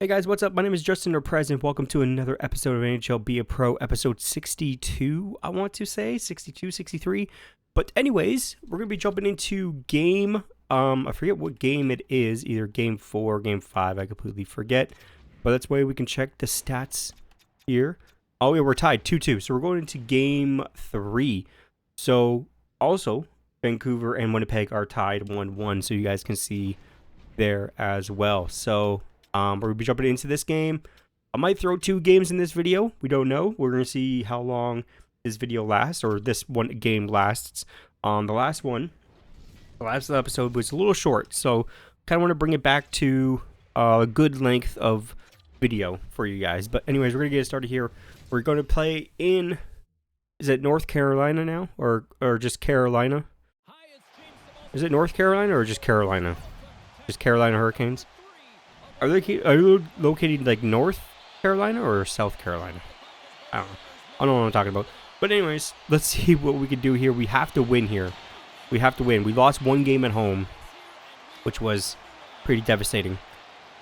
Hey guys, what's up? My name is Justin or Prez, and welcome to another episode of NHL Be a Pro, episode 62, I want to say, 62, 63. But anyways, we're going to be jumping into game, I forget what game it is, either game 4 or game 5, I completely forget. But that's the way we can check the stats here. Oh yeah, we're tied 2-2, so we're going into game 3. So, also, Vancouver and Winnipeg are tied 1-1, so you guys can see there as well. So, we're going to be jumping into this game. I might throw 2 games in this video. We don't know. We're going to see how long this video lasts, or this one game lasts. The last episode was a little short, so kind of want to bring it back to a good length of video for you guys. But anyways, we're going to get started here. We're going to play in, is it North Carolina now, or just Carolina? Is it North Carolina or just Carolina? Just Carolina Hurricanes? Are you located like North Carolina or South Carolina? I don't know what I'm talking about. But anyways, let's see what we can do here. We have to win here. We have to win. We lost 1 game at home, which was pretty devastating.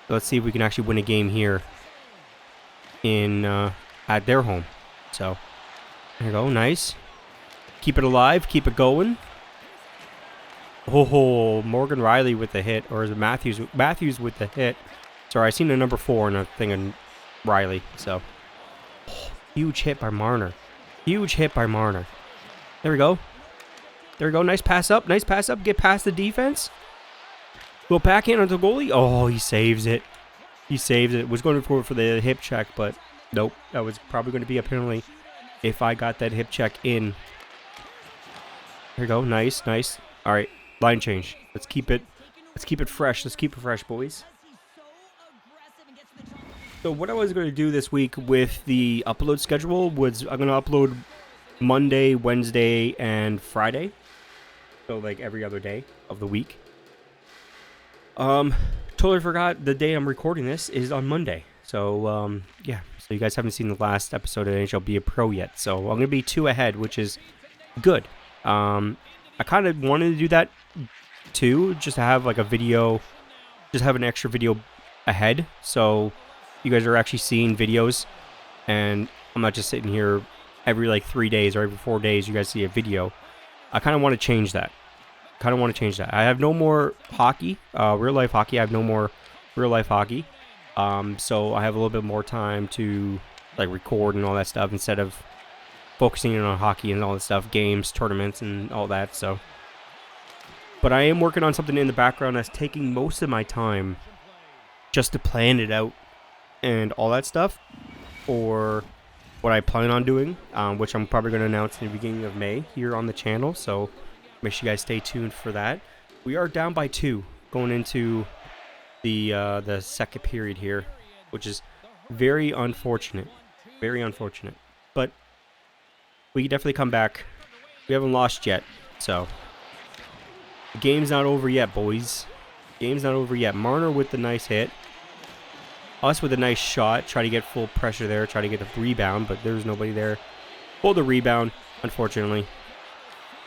Let's see if we can actually win a game here in at their home. So there you go. Nice. Keep it alive. Keep it going. Oh, Morgan Riley with the hit, or is it Matthews? Matthews with the hit. Sorry, I seen the number 4 and I'm thinking Riley. So, huge hit by Marner. Huge hit by Marner. There we go. There we go. Nice pass up. Nice pass up. Get past the defense. Go back in onto the goalie. Oh, he saves it. He saves it. Was going for the hip check, but nope. That was probably going to be a penalty if I got that hip check in. There we go. Nice, nice. All right, line change. Let's keep it fresh. Let's keep it fresh, boys. So what I was going to do this week with the upload schedule was I'm going to upload Monday, Wednesday, and Friday. So like every other day of the week. Totally forgot the day I'm recording this is on Monday. So yeah, so you guys haven't seen the last episode of NHL Be a Pro yet. So I'm going to be 2 ahead, which is good. I kind of wanted to do that too, just to have like a video, just have an extra video ahead. So you guys are actually seeing videos, and I'm not just sitting here every like 3 days or every 4 days you guys see a video. I kind of want to change that. I have no more hockey, real life hockey. I have no more real life hockey. So I have a little bit more time to like record and all that stuff instead of focusing on hockey and all that stuff, games, tournaments, and all that. So, but I am working on something in the background that's taking most of my time just to plan it out and all that stuff, or what I plan on doing, which I'm probably going to announce in the beginning of May here on the channel. So make sure you guys stay tuned for that. We are down by 2 going into the second period here, which is very unfortunate. Very unfortunate. But we can definitely come back. We haven't lost yet. So the game's not over yet, boys. Game's not over yet. Marner with the nice hit. Us with a nice shot. Try to get full pressure there. Try to get the rebound, but there's nobody there. Pull the rebound, unfortunately.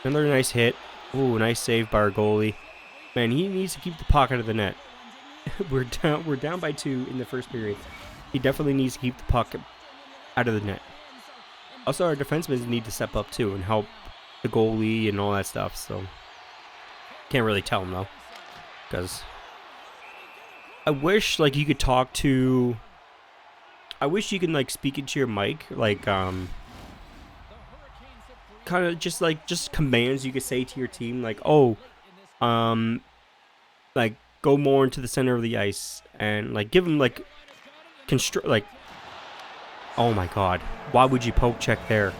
Another nice hit. Ooh, nice save by our goalie. Man, he needs to keep the puck out of the net. We're down by 2 in the first period. He definitely needs to keep the puck out of the net. Also, our defensemen need to step up too and help the goalie and all that stuff. So can't really tell them though, because I wish like you could talk to. I wish you can like speak into your mic, like kind of just commands you could say to your team, like like go more into the center of the ice and like give them like like. Oh my God! Why would you poke check there?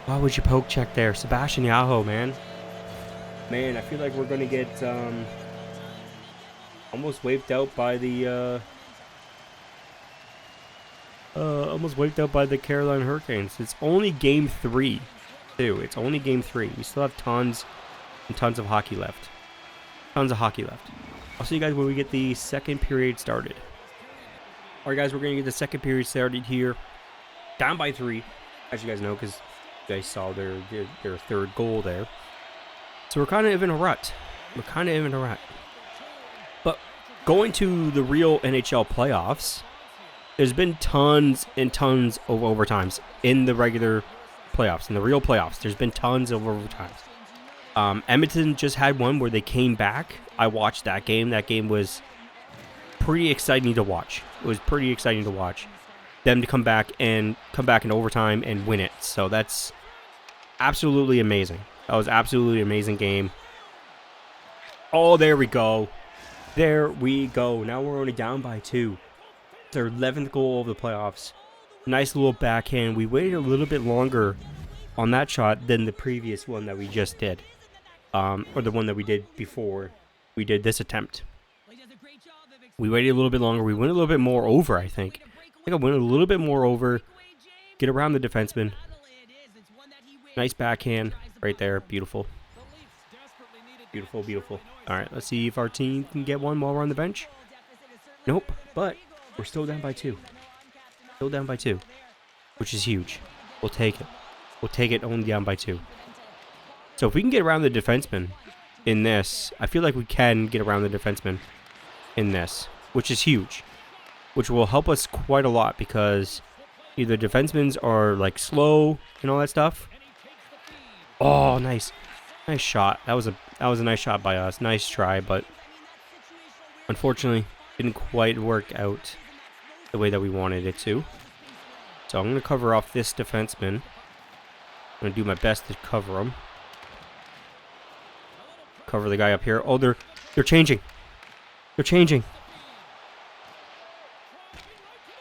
Why would you poke check there, Sebastian Yaho, man? Man, I feel like we're gonna get almost wiped out by the Carolina Hurricanes. It's only game 3, too. It's only game 3. We still have tons and tons of hockey left. Tons of hockey left. I'll see you guys when we get the second period started. Alright guys, we're going to get the second period started here. Down by 3, as you guys know, because you guys saw their third goal there. So we're kind of in a rut. But going to the real NHL playoffs, there's been tons and tons of overtimes in the regular playoffs. In the real playoffs, there's been tons of overtimes. Edmonton just had one where they came back. I watched that game. That game was pretty exciting to watch. It was pretty exciting to watch them to come back in overtime and win it. So that's absolutely amazing. That was absolutely amazing game. Oh, there we go. There we go. Now we're only down by 2. Their 11th goal of the playoffs. Nice little backhand. We waited a little bit longer on that shot than the previous one that we just did. Or the one that we did before we did this attempt. We waited a little bit longer. We went a little bit more over, I think. I went a little bit more over. Get around the defenseman. Nice backhand right there. Beautiful. Beautiful, beautiful. All right, let's see if our team can get one while we're on the bench. Nope, but we're still down by 2. Still down by 2, which is huge. We'll take it. We'll take it only down by 2. So if we can get around the defenseman in this, I feel like we can get around the defenseman in this, which is huge, which will help us quite a lot because either defensemen are like slow and all that stuff. Oh, nice. Nice shot. That was a nice shot by us. Nice try, but unfortunately didn't quite work out the way that we wanted it to. So I'm going to cover off this defenseman. I'm going to do my best to cover him. Cover the guy up here. Oh, they're changing. They're changing.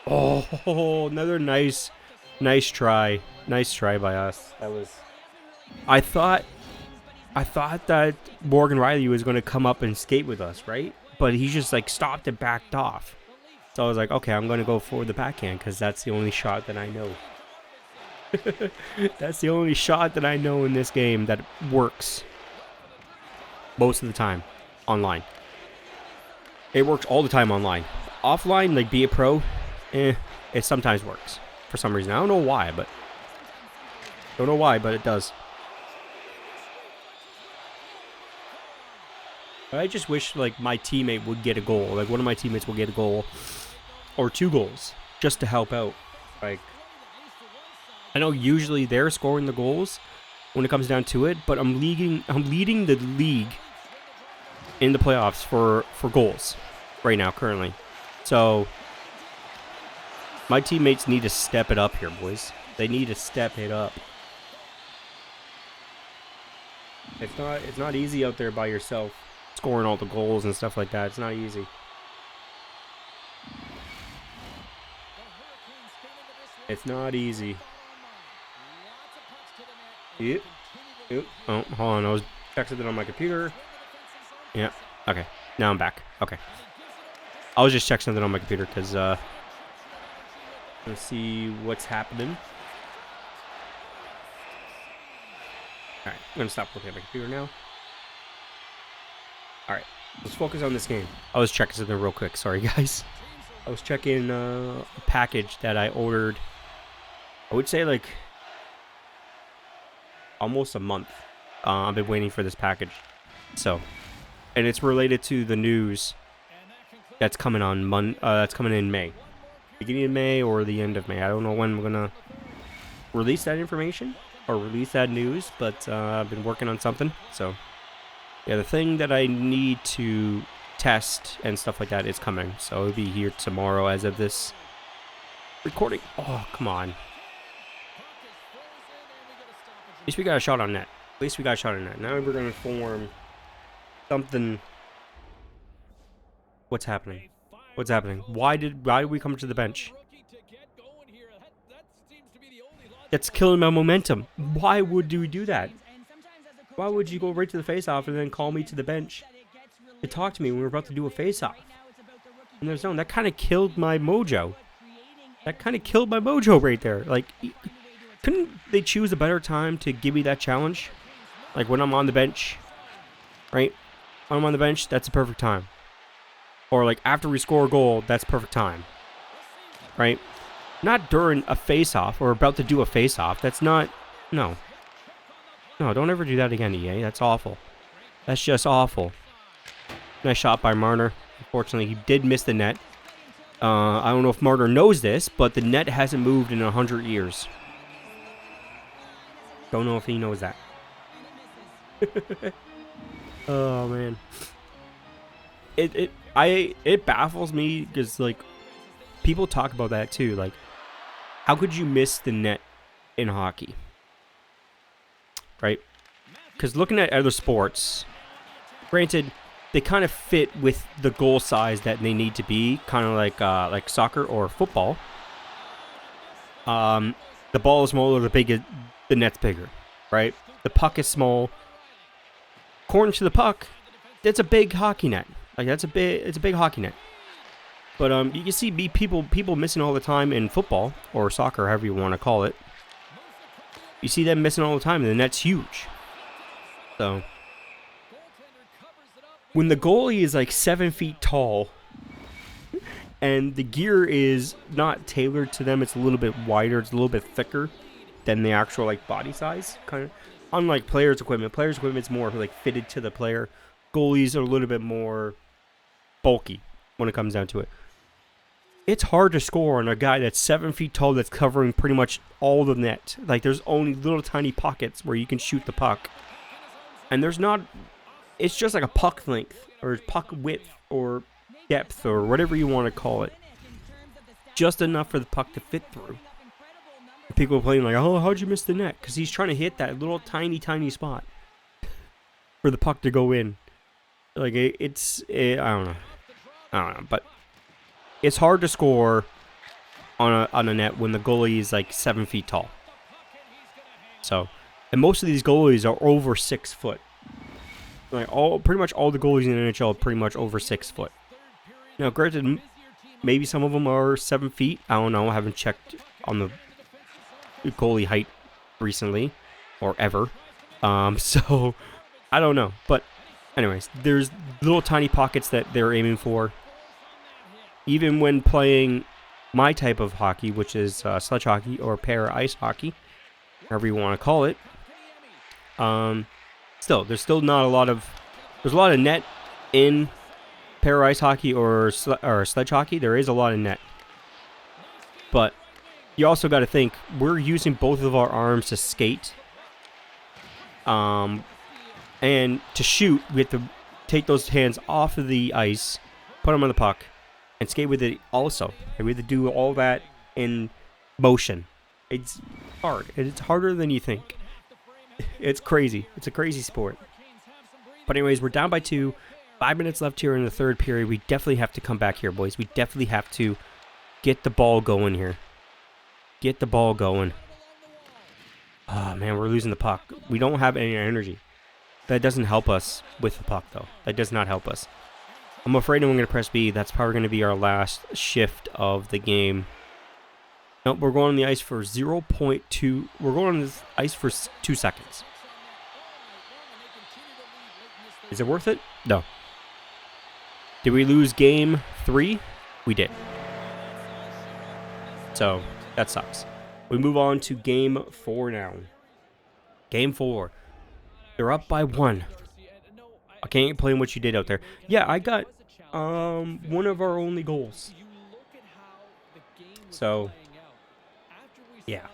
Oh, another nice try. Nice try by us. That was. I thought that Morgan Riley was going to come up and skate with us, right? But he just like stopped and backed off. So I was like, okay, I'm going to go for the backhand because that's the only shot that I know. That's the only shot that I know in this game that works most of the time online. It works all the time online. Offline, like be a pro, it sometimes works for some reason. I don't know why, but it does. I just wish like my teammate would get a goal. Like one of my teammates will get a goal or 2 goals just to help out. Like I know usually they're scoring the goals when it comes down to it, but I'm leading the league in the playoffs for goals right now currently. So my teammates need to step it up here, boys. They need to step it up. It's not easy out there by yourself scoring all the goals and stuff like that. It's not easy. It's not easy. Yep. Oh, hold on. I was checking it on my computer. Yeah. Okay. Now I'm back. Okay. I was just checking something on my computer because let's see what's happening. Alright, I'm going to stop looking at my computer now. Alright, let's focus on this game. I was checking something real quick. Sorry, guys. I was checking a package that I ordered, I would say like almost a month. I've been waiting for this package. So, and it's related to the news that's coming on that's coming in May. Beginning of May or the end of May. I don't know when we're going to release that information or release that news, but I've been working on something. So, yeah, the thing that I need to test and stuff like that is coming. So it'll be here tomorrow as of this recording. Oh, come on. At least we got a shot on net. At least we got a shot on net. Now we're going to form something. What's happening? What's happening? Why did we come to the bench? That's killing my momentum. Why would we do that? Why would you go right to the face-off and then call me to the bench to talk to me when we were about to do a face-off? And there's no, that kind of killed my mojo. That kind of killed my mojo right there. Like, couldn't they choose a better time to give me that challenge? Like when I'm on the bench, right? When I'm on the bench, that's a perfect time. Or like after we score a goal, that's perfect time. Right? Not during a face-off or about to do a face-off. That's not, no. No, don't ever do that again, EA. That's awful. That's just awful. Nice shot by Marner. Unfortunately, he did miss the net. I don't know if Martyr knows this, but the net hasn't moved in 100 years. Don't know if he knows that. Oh man, it baffles me because like people talk about that too. Like, how could you miss the net in hockey? Right? Because looking at other sports, granted, they kind of fit with the goal size that they need to be, kind of like soccer or football. The ball is smaller, the net's bigger, right? The puck is small. According to the puck, that's a big hockey net. Like it's a big hockey net. But you can see people missing all the time in football or soccer, however you want to call it. You see them missing all the time, and the net's huge. So when the goalie is like 7 feet tall, and the gear is not tailored to them, it's a little bit wider, it's a little bit thicker than the actual like body size, kind of. Unlike players' equipment, it's more like fitted to the player. Goalies are a little bit more bulky when it comes down to it. It's hard to score on a guy that's 7 feet tall that's covering pretty much all the net. Like, there's only little tiny pockets where you can shoot the puck. And there's not... It's just like a puck length, or puck width, or depth, or whatever you want to call it. Just enough for the puck to fit through. People are playing like, oh, how'd you miss the net? Because he's trying to hit that little tiny spot for the puck to go in. Like, I don't know. But it's hard to score on a net when the goalie is like 7 feet tall. So, and most of these goalies are over 6 foot. Like pretty much all the goalies in the NHL are pretty much over 6 foot. Now, granted, maybe some of them are 7 feet. I don't know. I haven't checked on the goalie height recently or ever. So I don't know. But anyways, there's little tiny pockets that they're aiming for. Even when playing my type of hockey, which is sledge hockey or para-ice hockey, however you want to call it, there's still not a lot of... There's a lot of net in para-ice hockey or sledge hockey. There is a lot of net. But you also got to think, we're using both of our arms to skate. And to shoot, we have to take those hands off of the ice, put them on the puck, and skate with it also. And we have to do all that in motion. It's hard. It's harder than you think. It's crazy. It's a crazy sport. But anyways, we're down by 2. 5 minutes left here in the third period. We definitely have to come back here, boys. We definitely have to get the ball going here. Get the ball going. Oh, man, we're losing the puck. We don't have any energy. That doesn't help us with the puck, though. That does not help us. I'm afraid I'm going to press B. That's probably going to be our last shift of the game. Nope, we're going on the ice for 0.2. We're going on the ice for 2 seconds. Is it worth it? No. Did we lose game 3? We did. So, that sucks. We move on to game 4 now. Game 4. They're up by 1. I can't explain what you did out there. Yeah, I got one of our only goals. So, yeah.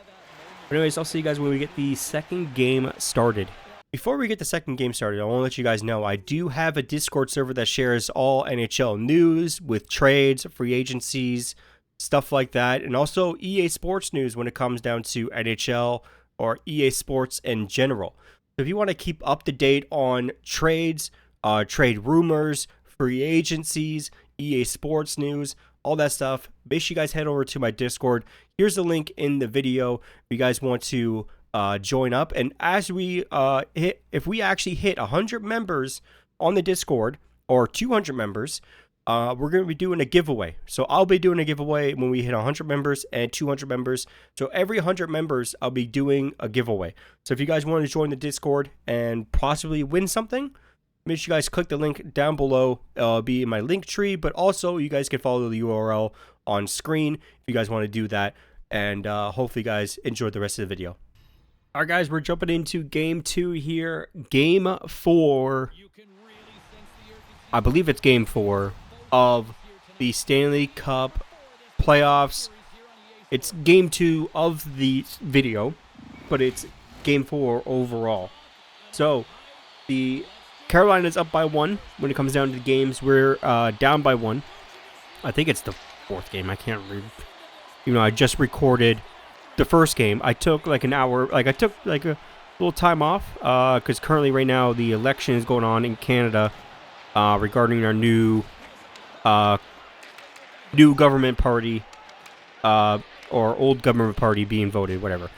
But anyways, I'll see you guys when we get the second game started. Before we get the second game started, I want to let you guys know I do have a Discord server that shares all NHL news with trades, free agencies, stuff like that, and also EA Sports news when it comes down to NHL or EA Sports in general. So if you want to keep up to date on trades, trade rumors, free agencies, EA Sports news, all that stuff, make sure you guys head over to my Discord. Here's the link in the video if you guys want to join up. And as we if we actually hit 100 members on the Discord, or 200 members, we're going to be doing a giveaway. So I'll be doing a giveaway when we hit 100 members and 200 members. So every 100 members, I'll be doing a giveaway. So if you guys want to join the Discord and possibly win something, make sure you guys click the link down below. It'll be in my link tree, but also you guys can follow the URL on screen if you guys want to do that. And hopefully you guys enjoyed the rest of the video. All right, guys, we're jumping into game 2 here. Game 4. I believe it's game 4. of the Stanley Cup playoffs. It's game 2 of the video, but it's game 4 overall. So the Carolina's up by 1 when it comes down to the games. We're down by 1. I think it's the 4th game. I can't read. I just recorded the first game. I took like an hour. I took like a little time off because currently right now the election is going on in Canada regarding our new government party or old government party being voted, whatever.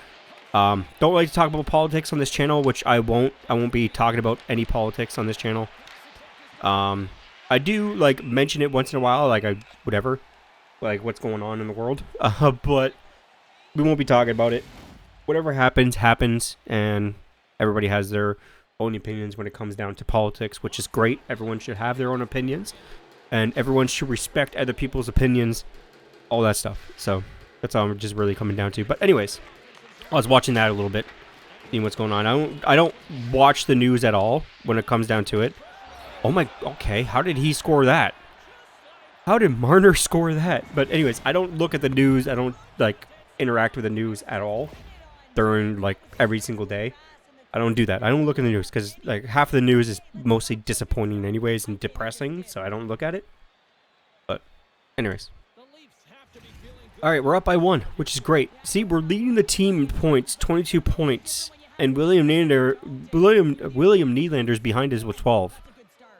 Don't like to talk about politics on this channel, which I won't. I won't be talking about any politics on this channel. I do like mention it once in a while, like whatever, like what's going on in the world. But we won't be talking about it. Whatever happens, happens, and everybody has their own opinions when it comes down to politics, which is great. Everyone should have their own opinions, and everyone should respect other people's opinions, all that stuff. So that's all I'm just really coming down to. But anyways, I was watching that a little bit, seeing what's going on. I don't watch the news at all when it comes down to it. Oh my, okay, how did he score that? How did Marner score that? But anyways, I don't look at the news. I don't like interact with the news at all during like every single day. I don't do that. I don't look at the news because like half of the news is mostly disappointing anyways and depressing, so I don't look at it. But anyways. All right, we're up by 1, which is great. See, we're leading the team in points, 22 points, and William Nylander's behind us with 12.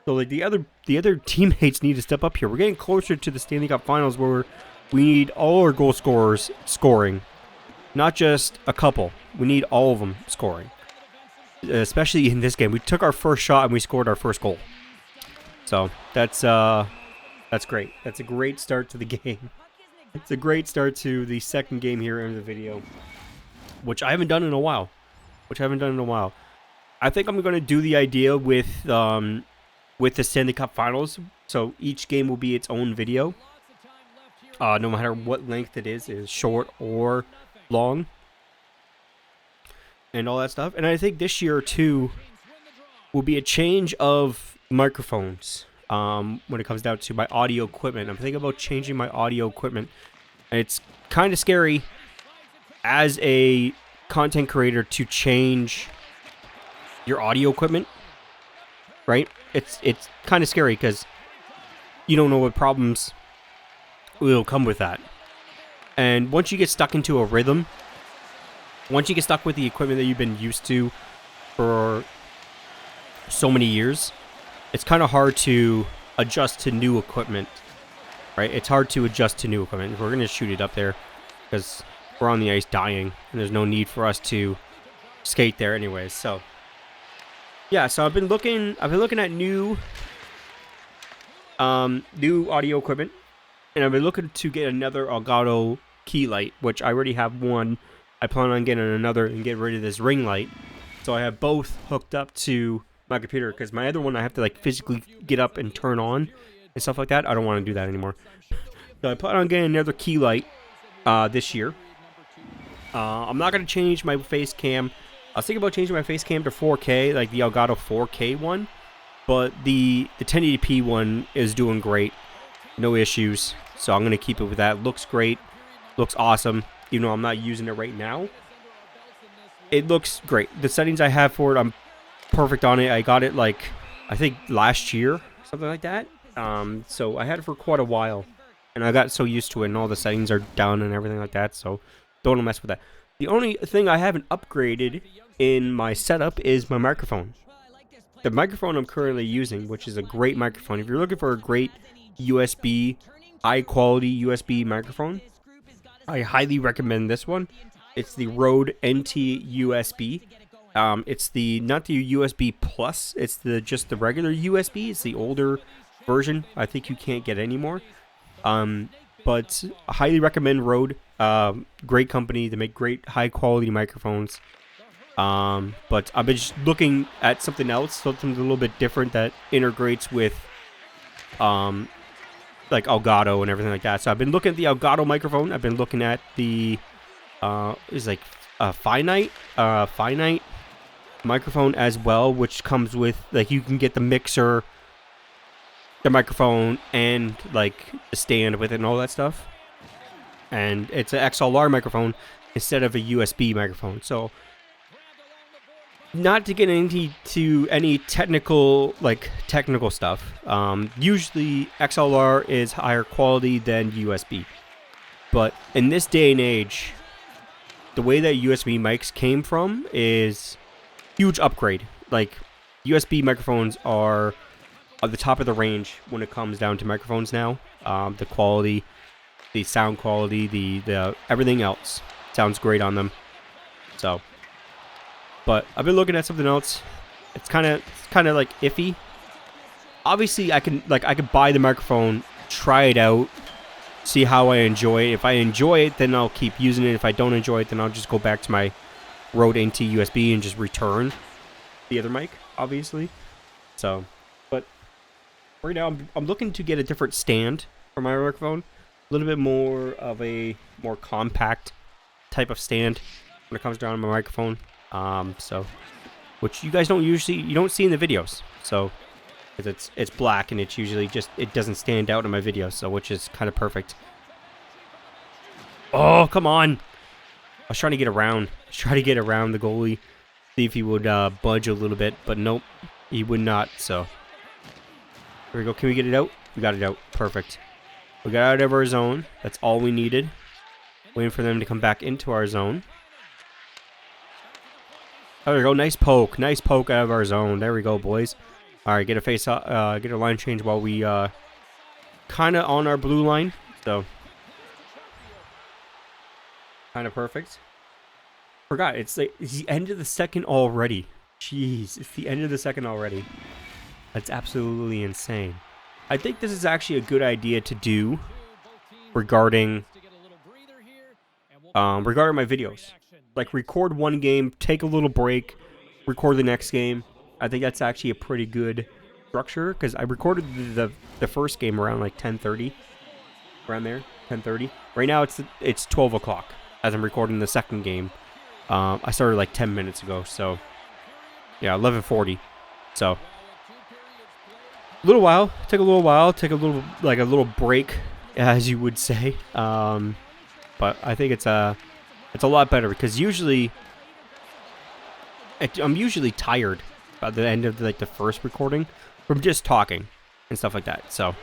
So like the other teammates need to step up here. We're getting closer to the Stanley Cup Finals where we need all our goal scorers scoring, not just a couple. We need all of them scoring. Especially in this game, we took our first shot and we scored our first goal. So that's great. That's a great start to the game. It's a great start to the second game here in the video, which I haven't done in a while. I think I'm going to do the idea with the Stanley Cup Finals. So each game will be its own video. No matter what length it is short or long. And all that stuff. And I think this year, too, will be a change of microphones when it comes down to my audio equipment. I'm thinking about changing my audio equipment. And it's kind of scary as a content creator to change your audio equipment, right? It's kind of scary because you don't know what problems will come with that. And once you get stuck into a rhythm, once you get stuck with the equipment that you've been used to for so many years, it's kind of hard to adjust to new equipment, right? It's hard to adjust to new equipment. We're going to shoot it up there because we're on the ice dying, and there's no need for us to skate there anyways. So, yeah, so I've been looking at new audio equipment, and I've been looking to get another Elgato key light, which I already have one. I plan on getting another and get rid of this ring light. So I have both hooked up to my computer because my other one I have to like physically get up and turn on and stuff like that. I don't want to do that anymore. So I plan on getting another key light this year. I'm not going to change my face cam. I was thinking about changing my face cam to 4K, like the Elgato 4K one. But the 1080p one is doing great. No issues. So I'm going to keep it with that. Looks great. Looks awesome. Even though I'm not using it right now. It looks great. The settings I have for it, I'm perfect on it. I got it like, I think last year. Something like that. So I had it for quite a while. And I got so used to it and all the settings are down and everything like that. So don't mess with that. The only thing I haven't upgraded in my setup is my microphone. The microphone I'm currently using, which is a great microphone. If you're looking for a great USB, high quality USB microphone, I highly recommend this one. It's the Rode NT USB. It's not the USB Plus. It's just the regular USB. It's the older version. I think you can't get anymore. But I highly recommend Rode. Great company. They make great high quality microphones. But I've been just looking at something else, something a little bit different that integrates with like Elgato and everything like that. So I've been looking at the Elgato microphone. I've been looking at the is like finite microphone as well, which comes with like you can get the mixer the microphone and like the stand with it and all that stuff. And it's an XLR microphone instead of a USB microphone. So not to get into any technical stuff. Usually XLR is higher quality than USB. But in this day and age, the way that USB mics came from is huge upgrade. Like USB microphones are at the top of the range when it comes down to microphones now. The quality, the sound quality, the everything else sounds great on them. So, but I've been looking at something else. It's kind of like iffy. Obviously, I can buy the microphone, try it out, see how I enjoy it. If I enjoy it, then I'll keep using it. If I don't enjoy it, then I'll just go back to my Rode NT USB and just return the other mic, obviously. So, but right now I'm looking to get a different stand for my microphone. A little bit more of a more compact type of stand when it comes down to my microphone. So, which you guys don't see in the videos. So, because it's black and it's usually it doesn't stand out in my videos. So, which is kind of perfect. Oh, come on! I was trying to get around. The goalie, see if he would budge a little bit, but nope, he would not. So, here we go. Can we get it out? We got it out. Perfect. We got out of our zone. That's all we needed. Waiting for them to come back into our zone. There we go. Nice poke out of our zone. There we go, boys. All right, get a line change while we kind of on our blue line. So, kind of perfect. Forgot, it's the end of the second already. Jeez, it's the end of the second already. That's absolutely insane. I think this is actually a good idea to do regarding my videos. Like, record one game, take a little break, record the next game. I think that's actually a pretty good structure, because I recorded the first game around like 10:30, around there, 10:30. Right now it's 12 o'clock as I'm recording the second game. I started like 10 minutes ago, so yeah, 11:40. So took a little break, as you would say. But I think it's a lot better, because usually I'm usually tired by the end of like the first recording from just talking and stuff like that. So,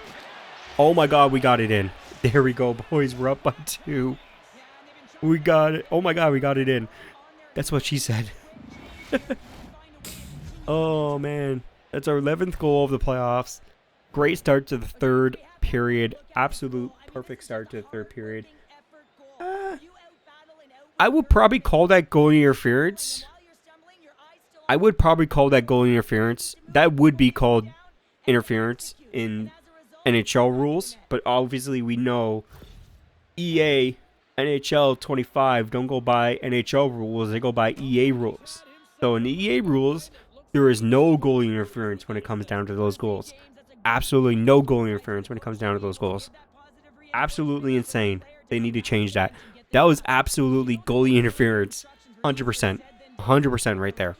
oh my God, we got it in. There we go, boys. We're up by 2. We got it. Oh my God, we got it in. That's what she said. Oh man, that's our 11th goal of the playoffs. Great start to the third period. Absolute perfect start to the third period. I would probably call that goal interference. That would be called interference in NHL rules, but obviously we know EA, NHL 25 don't go by NHL rules, they go by EA rules. So in the EA rules, there is no goal interference when it comes down to those goals. Absolutely no goal interference when it comes down to those goals. Absolutely insane. They need to change that. That was absolutely goalie interference. 100%. 100% right there.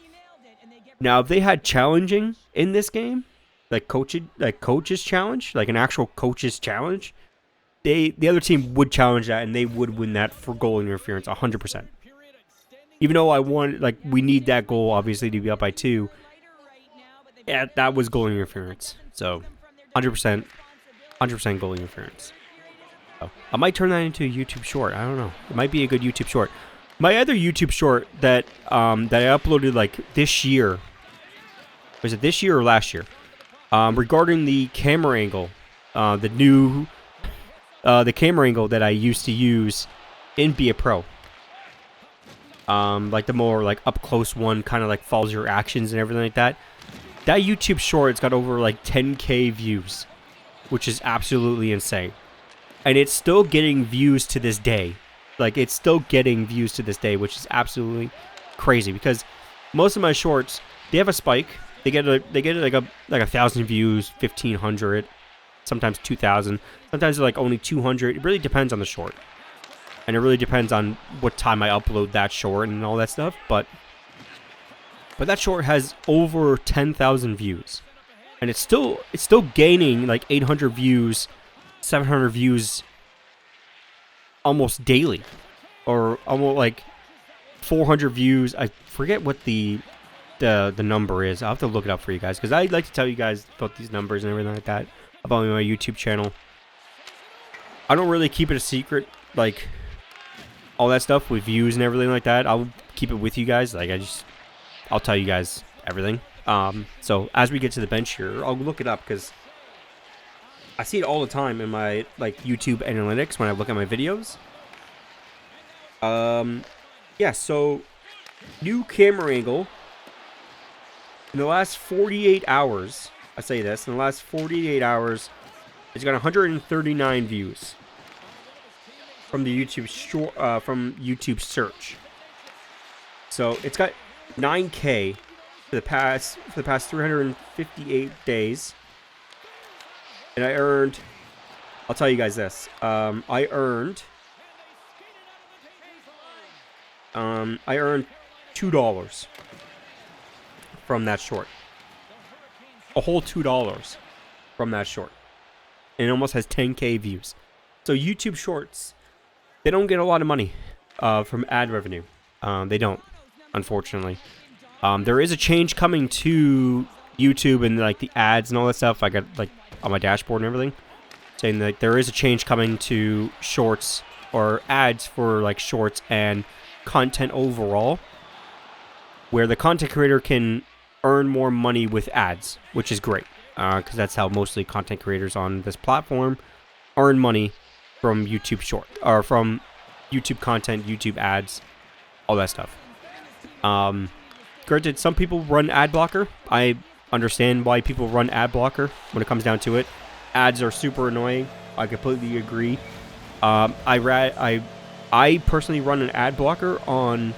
Now, if they had challenging in this game, like coaches challenge, like an actual coaches challenge, the other team would challenge that and they would win that for goal interference 100%. Even though we need that goal obviously to be up by 2. Yeah, that was goal interference. So 100% goal interference. So, I might turn that into a YouTube short. I don't know. It might be a good YouTube short. My other YouTube short that I uploaded like this year. Was it this year or last year? Regarding the camera angle, the camera angle that I used to use in Be a Pro. Like the more like up close one, kind of like follows your actions and everything like that. That YouTube short's got over like 10K views, which is absolutely insane. And it's still getting views to this day. Like, it's still getting views to this day, which is absolutely crazy, because most of my shorts, they have a spike. They get like 1,000 views, 1,500, sometimes 2,000. Sometimes they're like only 200. It really depends on the short, and it really depends on what time I upload that short and all that stuff. But that short has over 10,000 views, and it's still gaining like 800 views, 700 views almost daily, or almost like 400 views. I forget what the number is. I'll have to look it up for you guys, because I like to tell you guys about these numbers and everything like that about my YouTube channel. I don't really keep it a secret, like all that stuff with views and everything like that. I'll keep it with you guys. Like I'll tell you guys everything. So as we get to the bench here, I'll look it up, because I see it all the time in my like YouTube analytics when I look at my videos. Yeah, so new camera angle. In the last 48 hours, I say this, in the last 48 hours, it's got 139 views from the YouTube from YouTube search. So it's got 9K for the past 358 days, and I earned. I'll tell you guys this. I earned $2 from that short. A whole $2 from that short. And it almost has 10K views. So YouTube Shorts, they don't get a lot of money from ad revenue. They don't, unfortunately. There is a change coming to YouTube and like the ads and all that stuff. I got like on my dashboard and everything, saying that there is a change coming to shorts, or ads for like shorts and content overall, where the content creator can earn more money with ads, which is great, because that's how mostly content creators on this platform earn money from YouTube short, or from YouTube content, YouTube ads, all that stuff. Granted, some people run ad blocker. I understand why people run ad blocker when it comes down to it. Ads are super annoying. I completely agree. I personally run an ad blocker on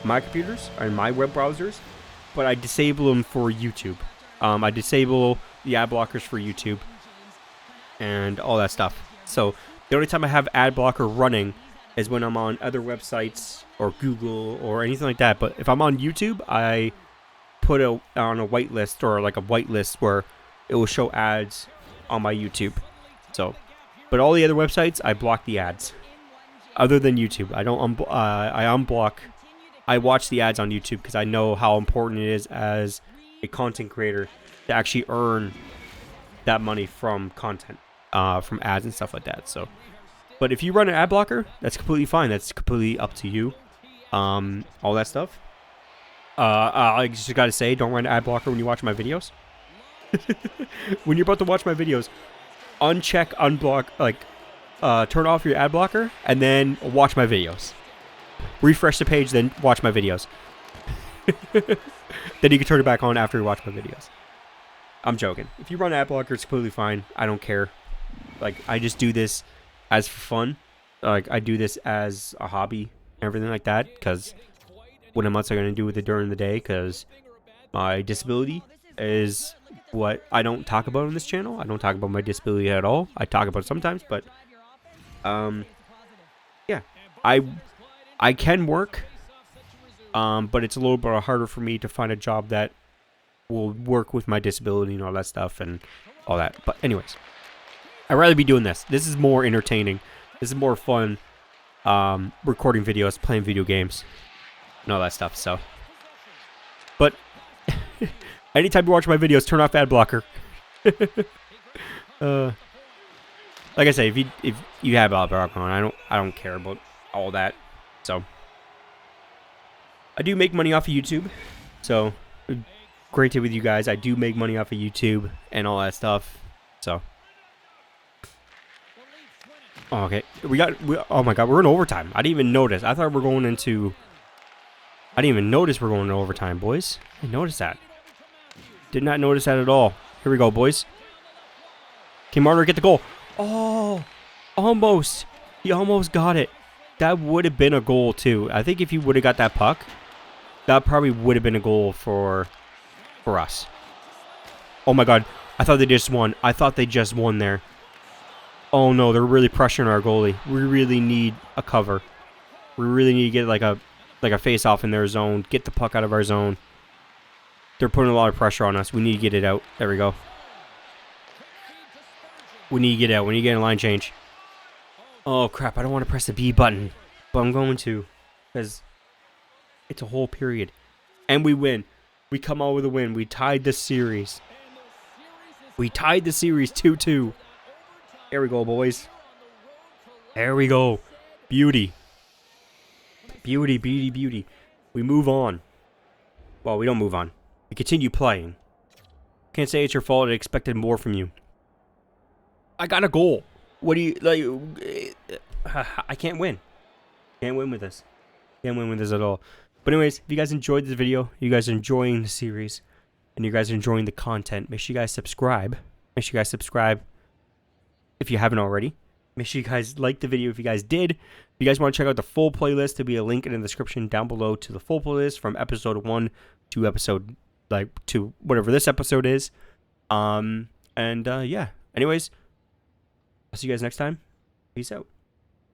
my computers and my web browsers, but I disable them for YouTube. I disable the ad blockers for YouTube and all that stuff. So the only time I have ad blocker running is when I'm on other websites or Google or anything like that. But if I'm on YouTube, I put it on a whitelist, or like a whitelist where it will show ads on my YouTube. So, but all the other websites, I block the ads. Other than YouTube, I don't. I unblock. I watch the ads on YouTube because I know how important it is as a content creator to actually earn that money from content, from ads and stuff like that. So, but if you run an ad blocker, that's completely fine. That's completely up to you. All that stuff. I just gotta say, don't run an ad blocker when you watch my videos. When you're about to watch my videos, uncheck, unblock, like, turn off your ad blocker, and then watch my videos. Refresh the page, then watch my videos. Then you can turn it back on after you watch my videos. I'm joking. If you run ad blocker, it's completely fine. I don't care. Like, I just do this as for fun. Like, I do this as a hobby and everything like that, because what else am I going to do with it during the day? Because my disability is what I don't talk about on this channel. I don't talk about my disability at all. I talk about it sometimes, but yeah, I can work, but it's a little bit harder for me to find a job that will work with my disability and all that stuff and all that. But anyways, I'd rather be doing this. This is more entertaining. This is more fun, recording videos, playing video games, and all that stuff. So, but anytime you watch my videos, turn off ad blocker. Like I say, if you have ad blocker on, I don't care about all that. So, I do make money off of YouTube. So, great to with you guys. I do make money off of YouTube and all that stuff. So, okay, oh my God, we're in overtime. I didn't even notice. I thought we're going into. I didn't even notice we're going into overtime, boys. I didn't notice that. Did not notice that at all. Here we go, boys. Can Marner get the goal? Oh, almost. He almost got it. That would have been a goal too. I think if he would have got that puck, that probably would have been a goal for us. Oh my God. I thought they just won. I thought they just won there. Oh no, they're really pressuring our goalie. We really need a cover. We really need to get like a face off in their zone. Get the puck out of our zone. They're putting a lot of pressure on us. We need to get it out. There we go. We need to get out. We need to get a line change. Oh, crap. I don't want to press the B button. But I'm going to. Because it's a whole period. And we win. We come out with a win. We tied the series. We tied the series 2-2. There we go, boys. There we go. Beauty. Beauty, beauty, beauty. We move on. Well, we don't move on. We continue playing. Can't say it's your fault. I expected more from you. I got a goal. What do you, like, I can't win. Can't win with this. Can't win with this at all. But anyways, if you guys enjoyed this video, you guys are enjoying the series, and you guys are enjoying the content, make sure you guys subscribe. Make sure you guys subscribe if you haven't already. Make sure you guys like the video if you guys did. If you guys want to check out the full playlist, there'll be a link in the description down below to the full playlist from episode 1 to episode, to whatever this episode is. Yeah. Anyways, I'll see you guys next time. Peace out.